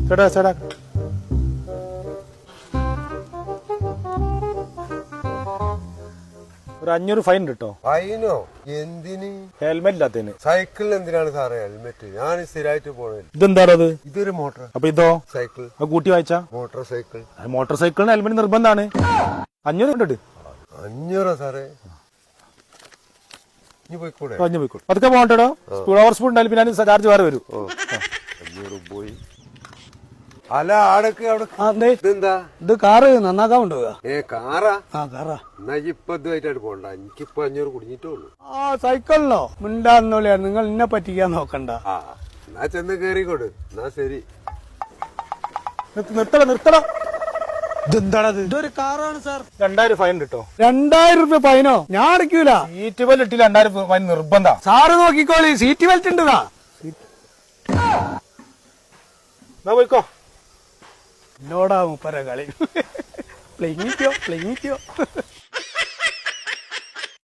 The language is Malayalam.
ചേട്ടാ ചേട്ടാ ഒരു 500 ഫൈൻ കിട്ടോ? ഫൈനോ? എന്തിന്? ഹെൽമെറ്റ് ഇല്ലാത്തതിന്. സൈക്കിളിന് എന്തിനാണ് സാറേ ഹെൽമെറ്റ്? ഞാൻ സ്ഥിരമായിട്ട് പോണേ. ഇതെന്താണത്? ഇതൊരു മോട്ടോർ. അപ്പൊ ഇതോ? സൈക്കിൾ. കൂട്ടി വായിച്ചാ മോട്ടോർ സൈക്കിൾ. മോട്ടോർ സൈക്കിളിന് ഹെൽമെറ്റ് നിർബന്ധമാണ്. 500 കണ്ടിട്ട് 500 സാറേ? ഇനി പോയിക്കൂടെ? പോയിക്കോട്ടെ. അതൊക്കെ പോകണ്ടോ? സ്പീഡ് ഓവർ സ്പീഡ് ഉണ്ടായാലും പിന്നെ ചാർജ് വേറെ വരും. 500 പോയി. അല്ല ആടക്ക് അവിടെ ഇതെന്താ? ഇത് കാറ് നന്നാക്കാൻ കൊണ്ടുപോകാ. കാറാ? കാറാ. എന്നാ ഇപ്പൊ ഇതുമായിട്ടാണ് പോണ്ട. എനിക്കിപ്പൊ 500 കുടിഞ്ഞിട്ടുള്ളൂ. സൈക്കിളിനോ? മിണ്ടാന്നോളിയാണ്. നിങ്ങൾ എന്നെ പറ്റിക്കാൻ നോക്കണ്ട. എന്നാ ചെന്ന് കേറിക്കോട്. എന്നാ ശരി. നിർത്തണം. ഇതെന്താണത്? ഇതൊരു കാറാണ് സാർ. 2000 ഫൈൻ കിട്ടോ? 2000 രൂപ ഫൈനോ? ഞാൻ അടയ്ക്കൂല. സീറ്റ് ബെൽറ്റ് ഇട്ടില്ല 2000 ഫൈൻ നിർബന്ധ. സാറ് നോക്കിക്കോളി, സീറ്റ് ബെൽറ്റ് ഉണ്ടതാ. പോയിക്കോ. എന്നോടാ മുപ്പര കളി. പ്ലെങ്ങിക്കോ.